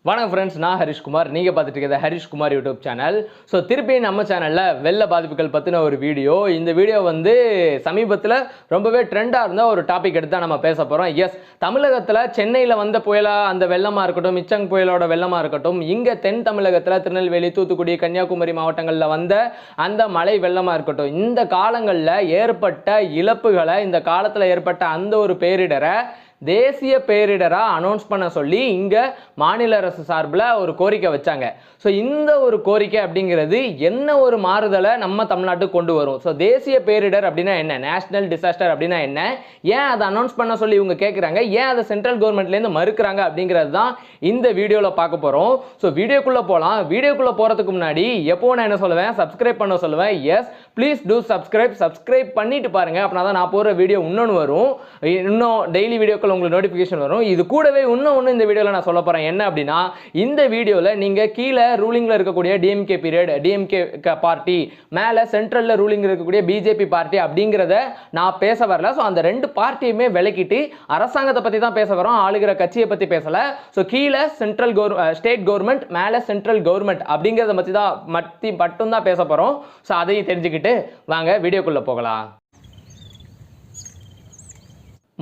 வணக்கம் ஃப்ரெண்ட்ஸ், நான் ஹரிஷ்குமார். நீங்கள் பார்த்துட்டு இருக்கிறது ஹரிஷ்குமார் யூடியூப் சேனல். ஸோ திருப்பி நம்ம சேனலில் வெள்ள பாதிப்புகள் பற்றின ஒரு வீடியோ. இந்த வீடியோ வந்து சமீபத்தில் ரொம்பவே ட்ரெண்டாக இருந்த ஒரு டாபிக் எடுத்து தான் நம்ம பேச போகிறோம். எஸ், தமிழகத்தில் சென்னையில் வந்த புயலாக அந்த வெள்ளமாக இருக்கட்டும், மிச்சங் புயலோட வெள்ளமாக இருக்கட்டும், இங்கே தென் தமிழகத்தில் திருநெல்வேலி, தூத்துக்குடி, கன்னியாகுமரி மாவட்டங்களில் வந்த அந்த மழை வெள்ளமாக இருக்கட்டும், இந்த காலங்களில் ஏற்பட்ட இழப்புகளை, இந்த காலத்தில் ஏற்பட்ட அந்த ஒரு பேரிடரை தேசிய பேரிடராக அனௌன்ஸ் பண்ண சொல்லி இங்கே மாநில அரசு சார்பில் ஒரு கோரிக்கை வச்சாங்க. ஸோ இந்த ஒரு கோரிக்கை அப்படிங்கிறது என்ன ஒரு மாறுதலை நம்ம தமிழ்நாட்டுக்கு கொண்டு வரும்? ஸோ தேசிய பேரிடர் அப்படின்னா என்ன, நேஷனல் டிசாஸ்டர் அப்படின்னா என்ன, ஏன் அதை அனௌன்ஸ் பண்ண சொல்லி இவங்க கேட்குறாங்க, ஏன் அதை சென்ட்ரல் கவர்மெண்ட்லேருந்து மறுக்கிறாங்க அப்படிங்கிறது தான் இந்த வீடியோவில் பார்க்க போகிறோம். ஸோ வீடியோக்குள்ளே போகலாம். வீடியோக்குள்ளே போகிறதுக்கு முன்னாடி எப்போ நான் என்ன சொல்லுவேன், சப்ஸ்கிரைப் பண்ண சொல்லுவேன். எஸ், ப்ளீஸ் டூ சப்ஸ்கிரைப் பண்ணிட்டு பாருங்க. அப்படின்னா தான் நான் போகிற வீடியோ இன்னொன்று வரும், இன்னும் டெய்லி வீடியோக்கள் உங்களுக்கு நோட்டிஃபிகேஷன் வரும். இது கூடவே இன்னும் இந்த வீடியோவில் நான் சொல்ல போகிறேன் என்ன அப்படின்னா, இந்த வீடியோவில் நீங்கள் கீழே ரூலிங்கில் இருக்கக்கூடிய டிஎம்கே பீரியட், டிஎம்கே பார்ட்டி, மேலே சென்ட்ரலில் ரூலிங் இருக்கக்கூடிய பிஜேபி பார்ட்டி அப்படிங்கிறத நான் பேச வரல. ஸோ அந்த ரெண்டு பார்ட்டியுமே விலக்கிட்டு அரசாங்கத்தை பற்றி தான் பேச வரோம், ஆளுகிற கட்சியை பற்றி பேசலை. ஸோ கீழே ஸ்டேட் கவர்மெண்ட், மேலே சென்ட்ரல் கவர்மெண்ட் அப்படிங்கிறத பற்றி தான் மட்டும்தான் பேச போகிறோம். ஸோ அதையும் தெரிஞ்சுக்கிட்டு வாங்க வீடியோக்குள்ளே போகலாம்.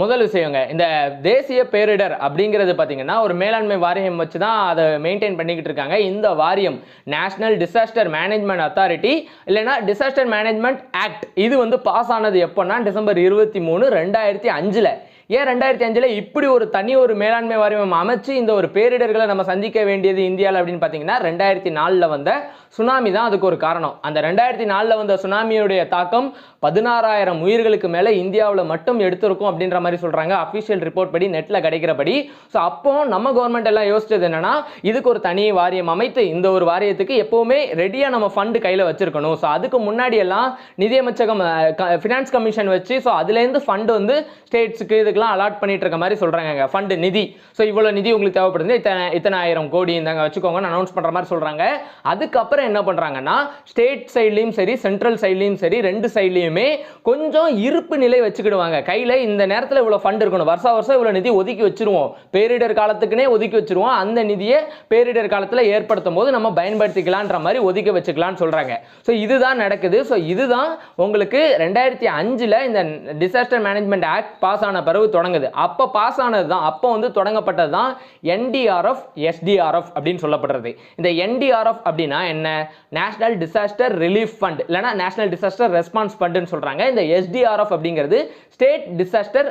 முதல் விஷயங்க, இந்த தேசிய பேரிடர் அப்படிங்கிறது பார்த்தீங்கன்னா ஒரு மேலாண்மை வாரியம் வச்சு தான் அதை மெயின்டைன் பண்ணிக்கிட்டு இருக்காங்க. இந்த வாரியம் நேஷனல் டிசாஸ்டர் மேனேஜ்மெண்ட் அத்தாரிட்டி, இல்லைனா டிசாஸ்டர் மேனேஜ்மெண்ட் ஆக்ட், இது வந்து பாஸ் ஆனது எப்போன்னா டிசம்பர் 23, 2005. ஏன் 2005 இப்படி ஒரு தனி ஒரு மேலாண்மை வாரியம் அமைச்சு இந்த ஒரு பேரிடர்களை நம்ம சந்திக்க வேண்டியது இந்தியாவில் அப்படின்னு பார்த்தீங்கன்னா 2004 வந்த சுனாமி தான் அதுக்கு ஒரு காரணம். அந்த 2004 வந்த சுனாமியுடைய தாக்கம் 16,000 உயிர்களுக்கு மேலே இந்தியாவில் மட்டும் எடுத்திருக்கும் அப்படின்ற மாதிரி சொல்கிறாங்க அஃபிஷியல் ரிப்போர்ட் படி, நெட்டில் கிடைக்கிறபடி. ஸோ அப்போ நம்ம கவர்மெண்ட் எல்லாம் யோசிச்சது என்னன்னா, இதுக்கு ஒரு தனி வாரியம் அமைத்து இந்த ஒரு வாரியத்துக்கு எப்போவுமே ரெடியாக நம்ம ஃபண்டு கையில் வச்சிருக்கணும். ஸோ அதுக்கு முன்னாடி எல்லாம் நிதியமைச்சகம், ஃபினான்ஸ் கமிஷன் வச்சு, ஸோ அதுலேருந்து ஃபண்டு வந்து ஸ்டேட்ஸுக்கு இதுக்கெல்லாம் அலாட் பண்ணிட்டு இருக்க மாதிரி சொல்கிறாங்க. ஃபண்டு நிதி, ஸோ இவ்வளோ நிதி உங்களுக்கு தேவைப்படுது, இத்தனை 1000 கோடி இந்தாங்க வச்சுக்கோங்கன்னு அனௌன்ஸ் பண்ணுற மாதிரி சொல்கிறாங்க. அதுக்கப்புறம் என்ன பண்றாங்கன்னா, ஸ்டேட் சைட்லயும் சரி, சென்ட்ரல் சைட்லயும் சரி, ரெண்டு சைட்லயுமே கொஞ்சம் இருப்பு நிலை வச்சுக்கிடுவாங்க கையில. இந்த நேரத்தில் இவ்வளவு ஃபண்ட் இருக்கணும், வருஷம் இவ்வளவு நிதி ஒதுக்கி வச்சிருவோம், பேரிடர் காலத்துக்குனே ஒதுக்கி வச்சிருவோம், அந்த நிதியை பேரிடர் காலத்தில் ஏற்படுத்தும் போது நம்ம பயன்படுத்திக்கலான்ற மாதிரி ஒதுக்கி வச்சுக்கலாம்னு சொல்றாங்க. ஸோ இதுதான் நடக்குது. ஸோ இதுதான் உங்களுக்கு 2005 இந்த டிசாஸ்டர் மேனேஜ்மெண்ட் ஆக்ட் பாஸ் ஆன பிறகு தொடங்குது. அப்போ பாஸ் ஆனது தான், அப்போ வந்து தொடங்கப்பட்டது தான் NDRF, SDRF அப்படின்னு சொல்லப்படுறது. இந்த NDRF அப்படின்னா என்ன, நேஷனல் டிசாஸ்டர் ரிலீஃப் ஃபண்ட், இல்லைனா நேஷனல் டிசாஸ்டர் ரெஸ்பான்ஸ் ஃபண்ட்னு சொல்றாங்க. இந்த SDRF அப்படிங்கிறது state disaster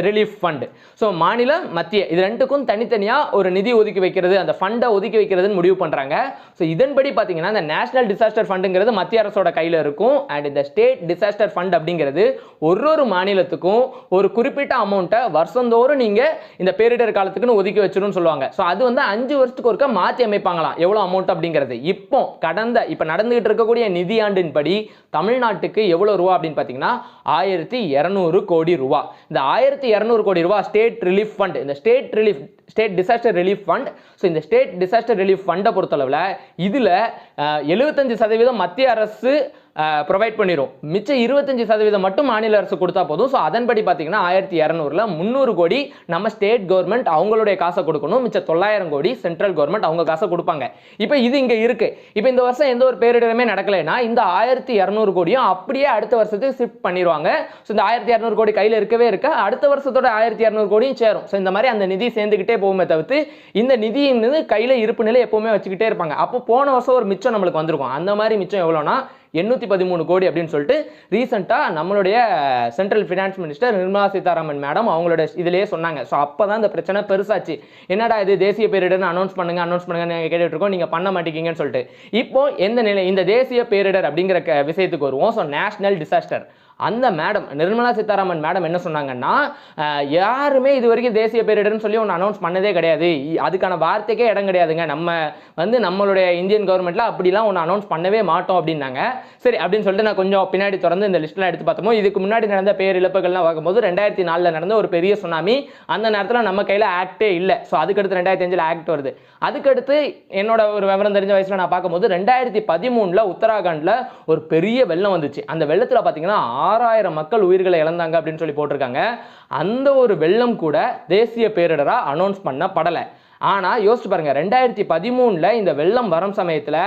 relief fund. So மாநில, மத்திய இது ரெண்டுக்கும் தனித்தனியாக ஒரு நிதி ஒதுக்கி வைக்கிறது, அந்த ஃபண்டை ஒதுக்கி வைக்கிறதுன்னு முடிவு பண்ணுறாங்க. ஸோ இதன்படி பார்த்தீங்கன்னா இந்த நேஷனல் டிசாஸ்டர் ஃபண்டுங்கிறது மத்திய அரசோட கையில் இருக்கும். அண்ட் இந்த ஸ்டேட் டிசாஸ்டர் ஃபண்ட் அப்படிங்கிறது ஒரு மாநிலத்துக்கும் ஒரு குறிப்பிட்ட அமௌண்ட்டை வருஷந்தோறும் நீங்கள் இந்த பேரிடர் காலத்துக்குன்னு ஒதுக்கி வச்சிருன்னு சொல்லுவாங்க. ஸோ அது வந்து 5 வருஷத்துக்கு ஒருக்க மாற்றி அமைப்பாங்களாம் எவ்வளோ அமௌண்ட் அப்படிங்கிறது. இப்போ நடந்துகிட்டு இருக்கக்கூடிய நிதியாண்டின் படி தமிழ்நாட்டுக்கு எவ்வளோ ரூபா அப்படின்னு பார்த்தீங்கன்னா 1200 கோடி ரூபா. இந்த 1200 கோடி ரூபா ஸ்டேட் ரிலீஃப் ஃபண்ட், இந்த state disaster relief fund. So இந்த ஸ்டேட் டிசாஸ்டர் ரிலீஃப் ஃபண்டை பொறுத்தளவில் இதில் 75% மத்திய அரசு ப்ரொவைட் பண்ணிடும், மிச்சம் 25% மட்டும் மாநில அரசு கொடுத்தா போதும். ஸோ அதன்படி பார்த்தீங்கன்னா 1200ல் 300 கோடி நம்ம ஸ்டேட் கவர்மெண்ட் அவங்களுடைய காசை கொடுக்கணும், மிச்சம் 900 கோடி சென்ட்ரல் கவர்மெண்ட் அவங்க காசை கொடுப்பாங்க. இப்போ இது இங்கே இருக்கு. இப்போ இந்த வருஷம் எந்த ஒரு பேரிடருமே நடக்கலைன்னா இந்த 1200 கோடியும் அப்படியே அடுத்த வருஷத்துக்கு ஷிஃப்ட் பண்ணிடுவாங்க. ஸோ இந்த 1200 கோடி கையில் இருக்கவே இருக்க, அடுத்த வருஷத்தோட 1200 கோடியும் சேரும். ஸோ இந்த மாதிரி அந்த நிதி சேர்ந்துக்கிட்டே போகுமே தவிர்த்து இந்த நிதியின் கையில் இருப்பு நிலை எப்பவுமே வச்சுக்கிட்டே இருப்பாங்க. அப்போ போன வருஷம் ஒரு மிச்சம் நம்மளுக்கு வந்திருக்கும். அந்த மாதிரி மிச்சம் எவ்வளோனா 813 கோடி அப்படின்னு சொல்லிட்டு ரீசெண்டாக நம்மளுடைய central finance minister Nirmala Sitharaman madam அவங்களோட இதிலேயே சொன்னாங்க. ஸோ அப்போ தான் இந்த பிரச்சனை பெருசாச்சு. என்னடா இது தேசிய பேரிடர்னு அனௌன்ஸ் பண்ணுங்க கேட்டுட்டு இருக்கோம், நீங்கள் பண்ண மாட்டேங்கன்னு சொல்லிட்டு. இப்போ எந்த நிலை, இந்த தேசிய பேரிடர் அப்படிங்கிற விஷயத்துக்கு வருவோம். ஸோ நேஷனல் டிசாஸ்டர், அந்த மேடம் நிர்மலா சீதாராமன் மேடம் என்ன சொன்னாங்கன்னா, யாருமே இது வரைக்கும் தேசிய பேரிடர்னு சொல்லி ஒன்று அனௌன்ஸ் பண்ணதே கிடையாது, அதுக்கான வார்த்தைக்கே இடம் கிடையாதுங்க, நம்ம வந்து நம்மளுடைய இந்தியன் கவர்மெண்ட்ல அப்படிலாம் ஒன்று அனௌன்ஸ் பண்ணவே மாட்டோம் அப்படின்னாங்க. சரி அப்படின்னு சொல்லிட்டு நான் கொஞ்சம் பின்னாடி தொடர்ந்து இந்த லிஸ்ட்லாம் எடுத்து பார்த்தோமோ, இதுக்கு முன்னாடி நடந்த பேரிழப்புகள்லாம் பார்க்கும்போது 2004 நடந்த ஒரு பெரிய சுனாமி, அந்த நேரத்தில் நம்ம கையில் ஆக்டே இல்லை. ஸோ அதுக்கடுத்து 2005 ஆக்ட் வருது. அதுக்கடுத்து என்னோட ஒரு விவரம் தெரிஞ்ச வயசில் நான் பார்க்கும்போது 2013 உத்தராகண்டில் ஒரு பெரிய வெள்ளம் வந்துச்சு. அந்த வெள்ளத்தில் பார்த்தீங்கன்னா 6000 மக்கள் உயிர்களை இழந்தாங்க அப்படின்னு சொல்லி போட்டிருக்காங்க. அந்த ஒரு வெள்ளம் கூட தேசிய பேரிடரா அனௌன்ஸ் பண்ணப்படலை. ஆனால் யோசிச்சு பாருங்க 2013 இந்த வெள்ளம் வரும் சமயத்தில்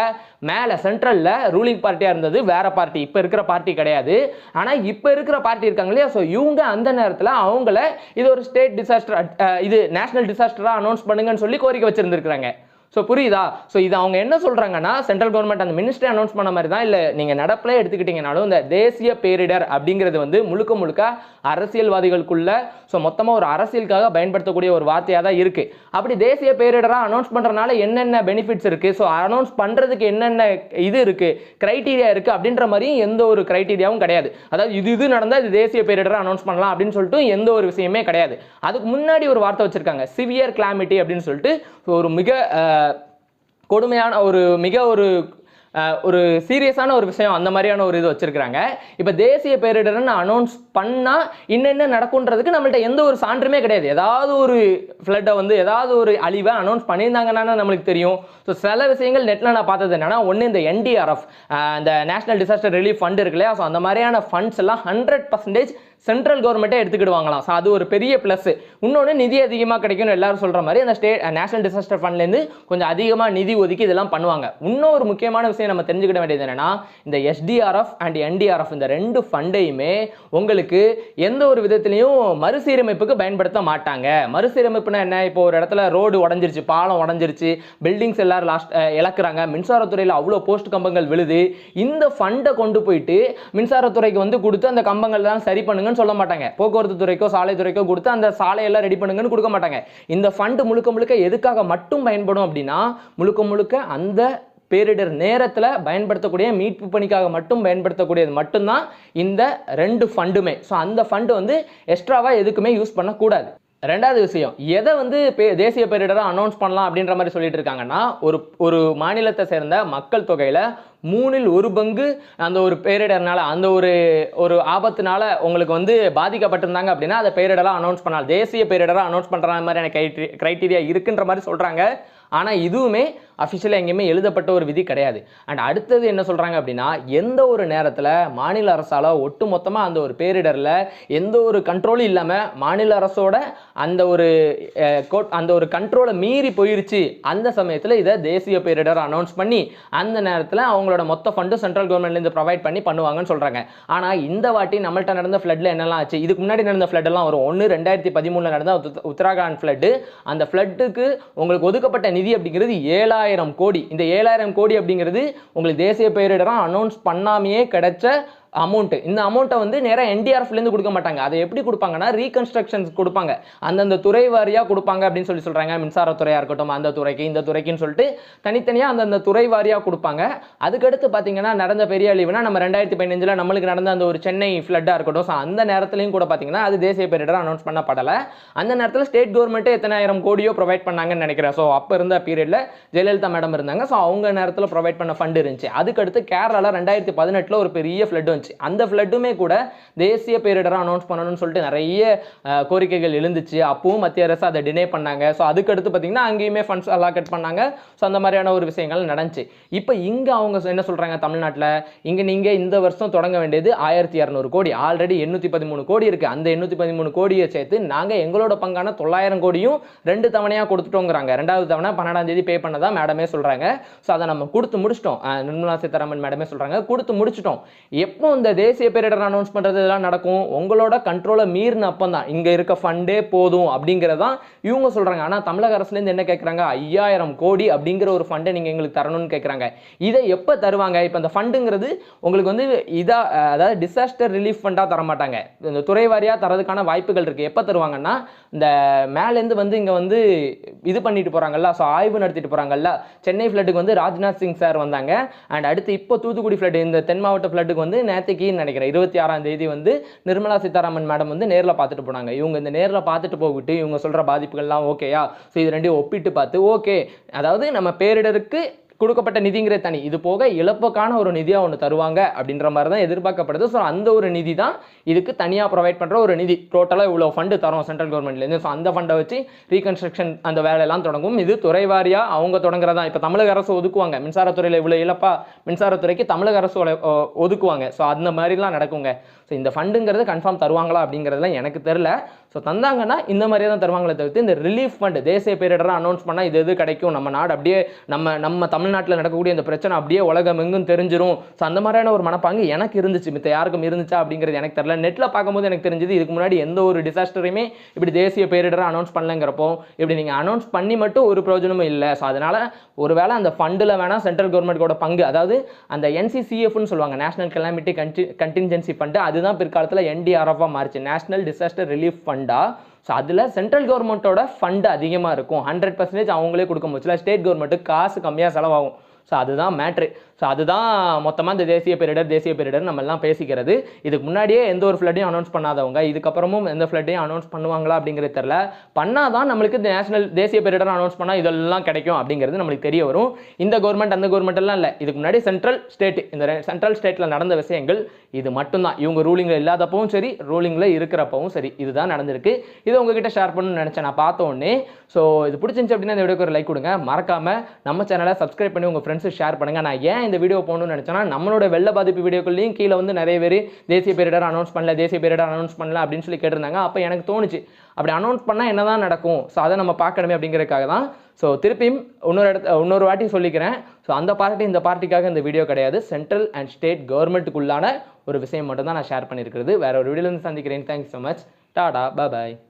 மேலே சென்ட்ரலில் ரூலிங் பார்ட்டியாக இருந்தது வேற பார்ட்டி, இப்போ இருக்கிற பார்ட்டி கிடையாது. ஆனால் இப்போ இருக்கிற பார்ட்டி இருக்காங்க இல்லையா, ஸோ இவங்க அந்த நேரத்தில் அவங்கள இது ஒரு ஸ்டேட் டிசாஸ்டர், இது நேஷனல் டிசாஸ்டராக அனௌன்ஸ் பண்ணுங்கன்னு சொல்லி கோரிக்கை வச்சிருந்துருக்காங்க. ஸோ புரியுதா? ஸோ இது அவங்க என்ன சொல்கிறாங்கன்னா, சென்ட்ரல் கவர்மெண்ட் அந்த மினிஸ்ட்ரி அனௌன்ஸ் பண்ண மாதிரி தான். இல்லை நீங்கள் நடப்பிலே எடுத்துக்கிட்டீங்கனாலும் இந்த தேசிய பேரிடர் அப்படிங்கிறது வந்து முழுக்க முழுக்க அரசியல்வாதிகளுக்குள்ள, ஸோ மொத்தமாக ஒரு அரசியலுக்காக பயன்படுத்தக்கூடிய ஒரு வார்த்தையாக தான் இருக்குது. அப்படி தேசிய பேரிடராக அனௌன்ஸ் பண்ணுறதுனால என்னென்ன பெனிஃபிட்ஸ் இருக்குது, ஸோ அனௌன்ஸ் பண்ணுறதுக்கு என்னென்ன இது இருக்குது, க்ரைட்டீரியா இருக்குது அப்படின்ற மாதிரி எந்த ஒரு க்ரைட்டீரியாவும் கிடையாது. அதாவது இது நடந்தால் இது தேசிய பேரிடராக அனௌன்ஸ் பண்ணலாம் அப்படின்னு சொல்லிட்டு எந்த ஒரு விஷயமே கிடையாது. அதுக்கு முன்னாடி ஒரு வார்த்தை வச்சுருக்காங்க, சிவியர் கிளாமிட்டி அப்படின்னு சொல்லிட்டு. ஒரு மிக கொடுமையான ஒரு சீரியஸான ஒரு விஷயம், அந்த மாதிரியான ஒரு இது வச்சிருக்காங்க. இப்போ தேசிய பேரிடர்னு அனௌன்ஸ் பண்ணால் இன்னென்ன நடக்கும்ன்றதுக்கு நம்மள்ட்ட எந்த ஒரு சான்றுமே கிடையாது. ஏதாவது ஒரு ஃப்ளட்டை வந்து ஏதாவது ஒரு அழிவை அனௌன்ஸ் பண்ணியிருந்தாங்கன்னா நம்மளுக்கு தெரியும். ஸோ சில விஷயங்கள் நெட்டில் நான் பார்த்தது என்னன்னா, ஒன்று இந்த NDRF, இந்த நேஷனல் டிசாஸ்டர் ரிலீஃப் ஃபண்ட் இருக்கு இல்லையா, ஸோ அந்த மாதிரியான ஃபண்ட்ஸ் எல்லாம் 100% சென்ட்ரல் கவர்மெண்ட்டே எடுத்துக்கிடுவாங்களாம். ஸோ அது ஒரு பெரிய ப்ளஸ். இன்னொன்று நிதி அதிகமாக கிடைக்கும்னு எல்லாரும் சொல்கிற மாதிரி அந்த நேஷனல் டிசாஸ்டர் ஃபண்ட்லேருந்து கொஞ்சம் அதிகமாக நிதி ஒதுக்கி இதெல்லாம் பண்ணுவாங்க. இன்னொரு முக்கியமான விஷயம் நம்ம தெரிஞ்சுக்கிட வேண்டியது என்னன்னா, இந்த SDRF அண்ட் NDRF இந்த ரெண்டு ஃபண்டையுமே உங்களுக்கு எந்த ஒரு விதத்திலையும் மறுசீரமைப்புக்கு பயன்படுத்த மாட்டாங்க. மறுசீரமைப்புனா என்ன? இப்போ ஒரு இடத்துல ரோடு உடஞ்சிருச்சு, பாலம் உடஞ்சிருச்சு, பில்டிங்ஸ் எல்லாரும் இழக்கிறாங்க, மின்சாரத்துறையில் அவ்வளோ போஸ்ட் கம்பங்கள் விழுது, இந்த ஃபண்டை கொண்டு போயிட்டு மின்சாரத்துறைக்கு வந்து கொடுத்து அந்த கம்பங்கள் தான் சரி பண்ணுங்க சொல்ல மாட்டாங்க. போக்குவரத்து துறைக்கோ சாலை துறைக்கோ கொடுத்து அந்த சாலையெல்லாம் ரெடி பண்ணுங்கன்னு கொடுக்க மாட்டாங்க. இந்த ஃபண்ட் முழுக்க முழுக்க எதுக்காக மட்டும் பயன்படும் அப்படின்னா, முழுக்க முழுக்க அந்த பேரிடர் நேரத்தில் பயன்படுத்தக்கூடிய மீட்பு பணிக்காக மட்டும் பயன்படுத்தக்கூடியது மட்டும்தான் இந்த ரெண்டு ஃபண்டுமே. ஸோ அந்த ஃபண்டு வந்து எக்ஸ்ட்ராவாக எதுக்குமே யூஸ் பண்ணக்கூடாது. ரெண்டாவது விஷயம், எதை வந்து தேசிய பேரிடரை அனௌன்ஸ் பண்ணலாம் அப்படின்ற மாதிரி சொல்லிட்டு இருக்காங்கன்னா, ஒரு மாநிலத்தை சேர்ந்த மக்கள் தொகையில் 1/3 அந்த ஒரு பேரிடர்னால, அந்த ஒரு ஆபத்துனால உங்களுக்கு வந்து பாதிக்கப்பட்டிருந்தாங்க அப்படின்னா அதை பேரிடராக அனௌன்ஸ் பண்ணலாம். தேசிய பேரிடராக அனௌன்ஸ் பண்ணுற மாதிரியான கிரைட்டீரியா இருக்குன்ற மாதிரி சொல்கிறாங்க. ஆனால் இதுவுமே அஃபிஷியலாக எங்கேயுமே எழுதப்பட்ட ஒரு விதி கிடையாது. அண்ட் அடுத்தது என்ன சொல்கிறாங்க அப்படின்னா, எந்த ஒரு நேரத்தில் மாநில அரசால் ஒட்டு மொத்தமாக அந்த ஒரு பேரிடரில் எந்த ஒரு கண்ட்ரோலும் இல்லாமல் மாநில அரசோட அந்த ஒரு கண்ட்ரோலை மீறி போயிருச்சு, அந்த சமயத்தில் இதை தேசிய பேரிடர் அனௌன்ஸ் பண்ணி அந்த நேரத்தில் அவங்களோட மொத்த ஃபண்டும் சென்ட்ரல் கவர்மெண்ட்லேருந்து ப்ரொவைட் பண்ணி பண்ணுவாங்கன்னு சொல்கிறாங்க. ஆனால் இந்த வாட்டி நம்மள்ட்ட நடந்த ஃப்ளட்டில் என்னெல்லாம் ஆச்சு, இதுக்கு முன்னாடி நடந்த ஃப்ளட்டெல்லாம் வரும். 2013 நடந்த உத்தராகண்ட் ஃப்ளட்டு, அந்த ஃப்ளட்டுக்கு உங்களுக்கு ஒதுக்கப்பட்ட நிதி அப்படிங்கிறது 7000 கோடி. இந்த 7000 கோடி அப்படிங்கிறது உங்களுக்கு தேசிய பேரிடராக அனௌன்ஸ் பண்ணாமையே கிடைச்ச அமௌண்ட். இந்த அமௌண்ட்டை வந்து நேராக NDRFலேருந்து கொடுக்க மாட்டாங்க. அதை எப்படி கொடுப்பாங்கன்னா, ரீகன்ஸ்ட்ரக்ஷன்ஸ் கொடுப்பாங்க, அந்தந்த துறை வாரியாக கொடுப்பாங்க அப்படின்னு சொல்கிறாங்க. மின்சாரத்துறையாக இருக்கட்டும், அந்த துறைக்கு இந்த துறைக்குன்னு சொல்லிட்டு தனித்தனியாக அந்தந்த துறை வாரியாக கொடுப்பாங்க. அதுக்கடுத்து பார்த்தீங்கன்னா நடந்த பெரிய அழிவுனா நம்ம 2015 நம்மளுக்கு நடந்த அந்த ஒரு சென்னை ஃப்ளட்டாக இருக்கட்டும், ஸோ அந்த நேரத்துலையும் கூட பார்த்தீங்கன்னா அது தேசிய பேரிடர் அனௌன்ஸ் பண்ணப்படலை. அந்த நேரத்தில் ஸ்டேட் கவர்மெண்ட்டே எத்தனை ஆயிரம் கோடியோ ப்ரொவைட் பண்ணாங்கன்னு நினைக்கிறேன். ஸோ அப்போ இருந்த பீரியடில் ஜெயலலிதா மேடம் இருந்தாங்க. ஸோ அவங்க நேரத்தில் ப்ரொவைட் பண்ண ஃபண்ட் இருந்துச்சு. அதுக்கடுத்து கேரளாவில் 2018 ஒரு பெரிய ஃப்ளட் வந்து அந்த ஃப்ளட்டுமே கூட தேசிய பேரிடரை அனௌன்ஸ் பண்ணணும்னு சொல்லிட்டு நிறைய கோரிக்கைகள் எழுந்துச்சு. அப்பவும் மத்திய அரசு அதை டினே பண்ணாங்க. ஸோ அதுக்கடுத்து பார்த்தீங்கன்னா அங்கேயுமே ஃபண்ட்ஸ் அலாக்கெட் பண்ணாங்க. ஸோ அந்த மாதிரியான ஒரு விஷயங்கள் நடந்துச்சு. இப்போ இங்கே அவங்க என்ன சொல்கிறாங்க, தமிழ்நாட்டில் இங்கே நீங்கள் இந்த வருஷம் தொடங்க வேண்டியது 1200 கோடி, ஆல்ரெடி 813 கோடி இருக்குது. அந்த 813 கோடியை சேர்த்து நாங்கள் எங்களோட பங்கான 900 கோடியும் 2 தவணையாக கொடுத்துட்டோங்கிறாங்க. 2வது தவணை 12ஆம் தேதி பே பண்ணதா மேடமே சொல்கிறாங்க. ஸோ அதை நம்ம கொடுத்து முடிச்சிட்டோம். நிர்மலா சீதாராமன் மேடமே சொல்கிறாங்க, கொடுத்து முடிச்சிட்டோம். எப்போ இந்த தேசிய பேரிடர் அனௌன்ஸ் பண்றது இதெல்லாம் நடக்கும், உங்களோட கண்ட்ரோலை மீறின அப்பந்தான் இங்க இருக்க ஃபண்டே போதும் அப்படிங்கறதான் இவங்க சொல்றாங்க. ஆனா தமிழக அரசுல இருந்து என்ன கேட்கறாங்க, 5000 கோடி அப்படிங்கிற ஒரு ஃபண்டை நீங்க எங்களுக்கு தரணும்னு கேட்கறாங்க. இதை எப்ப தருவாங்க? இப்ப இந்த ஃபண்டுங்கிறது உங்களுக்கு வந்து அதாவது டிசாஸ்டர் ரிலீஃப் ஃபண்டா தர மாட்டாங்க, இந்த துறை வாரியா தரதுக்கான வாய்ப்புகள் இருக்கு. எப்ப தருவாங்கன்னா, இந்த மேலேருந்து வந்து இங்க வந்து இது பண்ணிட்டு போறாங்கல்ல, ஸோ ஆய்வு நடத்திட்டு போறாங்கல்ல. சென்னை ஃப்ளட்டுக்கு வந்து ராஜ்நாத் சிங் சார் வந்தாங்க. அண்ட் அடுத்து இப்போ தூத்துக்குடி ஃப்ளட், இந்த தென் மாவட்ட ஃப்ளட்டுக்கு வந்து நேற்றுக்கு நினைக்கிறேன் 26ஆம் தேதி வந்து நிர்மலா சீதாராமன் மேடம் வந்து நேரில் பார்த்துட்டு போனாங்க. இவங்க இந்த நேரில் பார்த்துட்டு போகிட்டு இவங்க சொல்ற பாதிப்புகள்லாம் ஓகேயா, ஸோ இது ரெண்டையும் ஒப்பிட்டு பார்த்து ஓகே, அதாவது நம்ம பேரிடருக்கு கொடுக்கப்பட்ட நிதிங்கிற தனி, இது போக இழப்புக்கான ஒரு நிதியாக ஒன்று தருவாங்க அப்படின்ற மாதிரி தான் எதிர்பார்க்கப்படுது. ஸோ அந்த ஒரு நிதி தான் இதுக்கு தனியாக ப்ரொவைட் பண்ணுற ஒரு நிதி. டோட்டலாக இவ்வளோ ஃபண்டு தரோம் சென்ட்ரல் கவர்மெண்ட்லேருந்து. ஸோ அந்த ஃபண்டை வச்சு ரீகன்ஸ்ட்ரக்ஷன் அந்த வேலையெல்லாம் தொடங்கும். இது துறை வாரியாக அவங்க தொடங்குறதா. இப்போ தமிழக அரசு ஒதுக்குவாங்க, மின்சாரத்துறையில் இவ்வளோ இழப்பா மின்சாரத்துறைக்கு தமிழக அரசு ஒதுக்குவாங்க. ஸோ அந்த மாதிரிலாம் நடக்குங்க. ஸோ இந்த ஃபண்டுங்கிறது கன்ஃபார்ம் தருவாங்களா அப்படிங்கிறதுலாம் எனக்கு தெரியல. ஸோ தந்தாங்கன்னா இந்த மாதிரியே தான் தருவாங்களே தவிர்த்து இந்த ரிலீஃப் ஃபண்ட் தேசிய பேரிடராக அனௌன்ஸ் பண்ணால் இது கிடைக்கும், நம்ம நாடு அப்படியே நம்ம தமிழ்நாட்டில் நடக்கக்கூடிய இந்த பிரச்சனை அப்படியே உலகம் எங்கும் தெரிஞ்சிரும். ஸோ அந்த மாதிரியான ஒரு மனப்பாங்கு எனக்கு இருந்துச்சு. மித்த யாருக்கும் இருந்துச்சா அப்படிங்கிறது எனக்கு தெரியல. நெட்டில் பார்க்கும்போது எனக்கு தெரிஞ்சது இதுக்கு முன்னாடி எந்த ஒரு டிசாஸ்டரையுமே இப்படி தேசிய பேரிடராக அனௌன்ஸ் பண்ணலங்கிறப்போ இப்படி நீங்கள் அனௌன்ஸ் பண்ணி மட்டும் ஒரு பிரயோஜனமும் இல்லை. ஸோ அதனால் ஒருவேளை அந்த ஃபண்டில் வேணால் சென்ட்ரல் கவர்மெண்ட்டோட பங்கு, அதாவது அந்த NCCFன்னு சொல்லுவாங்க, நேஷனல் கெலாமிட்டி கண்டின்ஜென்சி ஃபண்டு, அதுதான் பிற்காலத்தில் NDRF மாறிச்சு, நேஷனல் டிசாஸ்டர் ரிலீஃப் ஃபண்டா. ஸோ அதில் சென்ட்ரல் கவர்மெண்ட்டோட ஃபண்டு அதிகமாக இருக்கும். 100% அவங்களே கொடுக்க முடியல, ஸ்டேட் கவர்மெண்ட்டுக்கு காசு கம்மியாக செலவாகும். ஸோ அதுதான் மேட்ரு. ஸோ அதுதான் மொத்தமாக இந்த தேசிய பேரிடர் நம்ம எல்லாம் பேசிக்கிறது. இதுக்கு முன்னாடியே எந்த ஒரு ஃப்ளட்டையும் அனௌன்ஸ் பண்ணாதவங்க இதுக்கப்புறமும் எந்த ஃப்ளட்டையும் அனௌன்ஸ் பண்ணுவாங்களா அப்படிங்கிறது தெரியல. பண்ணாதான் நம்மளுக்கு தேசிய பேரிடர் அனௌன்ஸ் பண்ணால் இதெல்லாம் கிடைக்கும் அப்படிங்கிறது நம்மளுக்கு தெரிய வரும். இந்த கவர்மெண்ட் அந்த கவர்மெண்ட் எல்லாம் இல்லை, இதுக்கு முன்னாடி சென்ட்ரல் ஸ்டேட், இந்த சென்ட்ரல் ஸ்டேட்டில் நடந்த விஷயங்கள் இது மட்டும்தான். இவங்க ரூலிங்கில் இல்லாதப்பவும் சரி, ரூலிங்கில் இருக்கிறப்பவும் சரி, இதுதான் நடந்திருக்கு. இது உங்ககிட்ட ஷேர் பண்ணணும்னு நினச்சேன் நான் பார்த்த உடனே. ஸோ இது பிடிச்சிருந்துச்சு அப்படின்னா இந்த வீடியோக்கு ஒரு லைக் கொடுங்க. மறக்காம நம்ம சேனலை சப்ஸ்கிரைப் பண்ணி உங்கள் ஃப்ரெண்ட்ஸுக்கு ஷேர் பண்ணுங்கள். நான் ஏன் இந்த வீடியோ போகணும்னு நினச்சேன்னா, நம்மளோட வெள்ள பாதிப்பு வீடியோக்குள்ளேயும் கீழே வந்து நிறைய பேர் தேசிய பேரிடர் அனௌன்ஸ் பண்ணல அப்படின்னு சொல்லி கேட்டிருந்தாங்க. அப்போ எனக்கு தோணுச்சு, அப்படி அனௌன்ஸ் பண்ணால் என்ன தான் நடக்கும், ஸோ அதை நம்ம பார்க்கணுமே அப்படிங்கிறதுக்காக தான். ஸோ திருப்பியும் இன்னொரு வாட்டி சொல்லிக்கிறேன். ஸோ அந்த பார்ட்டி இந்த பார்ட்டிக்காக இந்த வீடியோ கிடையாது, சென்ட்ரல் அண்ட் ஸ்டேட் கவர்மெண்ட்டுக்குள்ளான ஒரு விஷயம் மட்டும் தான் நான் ஷேர் பண்ணியிருக்கிறது. வேற ஒரு வீடியோவில் வந்து சந்திக்கிறேன். Thanks so much. டாடா, பாய்.